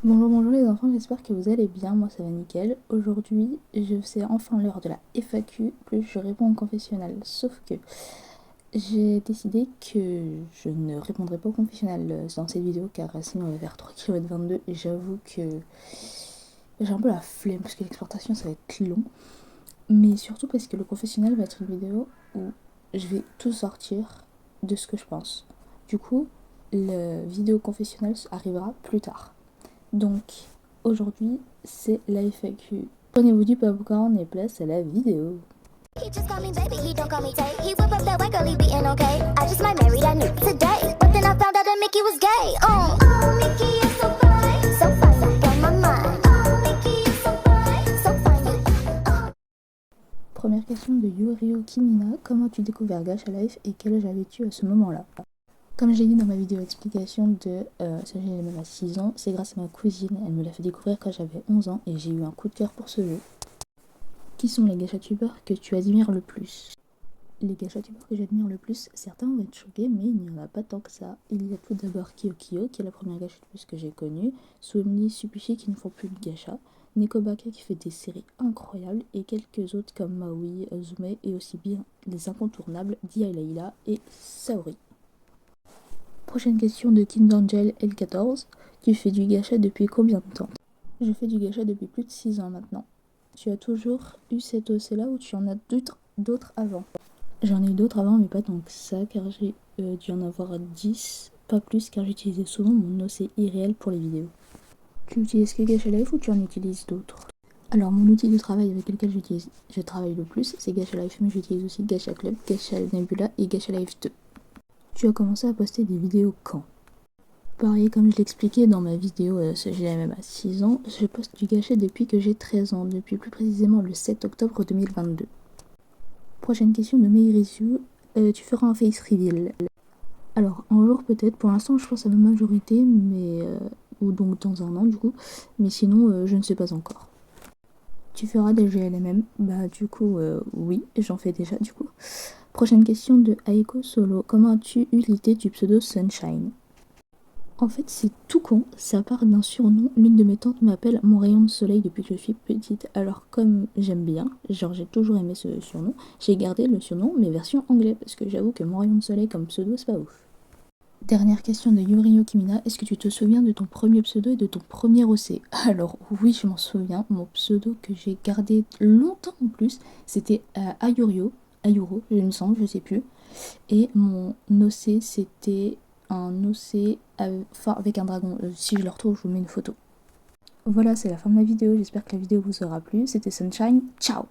Bonjour, bonjour les enfants, j'espère que vous allez bien, moi ça va nickel. Aujourd'hui, c'est enfin l'heure de la FAQ, plus je réponds au confessionnal. Sauf que j'ai décidé que je ne répondrai pas au confessionnal dans cette vidéo car sinon on va faire 3 km 22 et j'avoue que j'ai un peu la flemme parce que l'exportation ça va être long. Mais surtout parce que le confessionnal va être une vidéo où je vais tout sortir de ce que je pense. Du coup, le vidéo confessionnal arrivera plus tard. Donc, aujourd'hui, c'est la FAQ. Prenez-vous du popcorn et place à la vidéo. He just call me baby, he don't call me Tay. He whip up that white girl, he beating okay. I just might marry that nigga today. But then I found out that Mickey was gay. Oh, Mickey is so fine. So fine, you blow my mind. Oh, Mickey is so fine. So fine, you. Première question de Yorio Kimina. Comment as-tu découvert Gacha Life et quel âge avais-tu à ce moment-là? Comme j'ai dit dans ma vidéo explication de ce jeu même à 6 ans, c'est grâce à ma cousine, elle me l'a fait découvrir quand j'avais 11 ans et j'ai eu un coup de cœur pour ce jeu. Qui sont les gachatubeurs que tu admires le plus? Les gachatubeurs que j'admire le plus, certains vont être choqués, mais il n'y en a pas tant que ça. Il y a tout d'abord Kyo, qui est la première gachatubeuse que j'ai connue, Swimly, Supichi qui ne font plus de gacha, Nekobaka qui fait des séries incroyables, et quelques autres comme Maui, Zume, et aussi bien les incontournables Dia Layla et Saori. Prochaine question de KindAngel L14. Tu fais du gacha depuis combien de temps? Je fais du gacha depuis plus de 6 ans maintenant. Tu as toujours eu cette OC-là ou tu en as d'autres avant? J'en ai eu d'autres avant, mais pas tant que ça, car j'ai dû en avoir 10, pas plus, car j'utilisais souvent mon OC irréel pour les vidéos. Tu utilises que Gacha Life ou tu en utilises d'autres? Alors, mon outil de travail avec lequel je travaille le plus, c'est Gacha Life, mais j'utilise aussi Gacha Club, Gacha Nebula et Gacha Life 2. Tu as commencé à poster des vidéos quand? Pareil, comme je l'expliquais dans ma vidéo ce GMM à 6 ans, je poste du gacha depuis que j'ai 13 ans, depuis plus précisément le 7 octobre 2022. Prochaine question de Meirisu, tu feras un face reveal? Alors, un jour peut-être, pour l'instant je pense à ma majorité, mais ou donc dans un an du coup, mais sinon je ne sais pas encore. Tu feras des GLMM? Bah du coup oui, j'en fais déjà du coup. Prochaine question de Aiko Solo, comment as-tu eu l'idée du pseudo Sunshine? En fait, c'est tout con, ça part d'un surnom. L'une de mes tantes m'appelle mon rayon de soleil depuis que je suis petite. Alors, comme j'aime bien, genre j'ai toujours aimé ce surnom, j'ai gardé le surnom, mais version anglais, parce que j'avoue que mon rayon de soleil comme pseudo, c'est pas ouf. Dernière question de Yurino Kimina, est-ce que tu te souviens de ton premier pseudo et de ton premier OC? Alors, oui, je m'en souviens, mon pseudo que j'ai gardé longtemps en plus, c'était Ayuro, je me semble, je sais plus. Et mon OC, c'était un OC avec un dragon. Si je le retrouve, je vous mets une photo. Voilà, c'est la fin de ma vidéo. J'espère que la vidéo vous aura plu. C'était Sunshine. Ciao!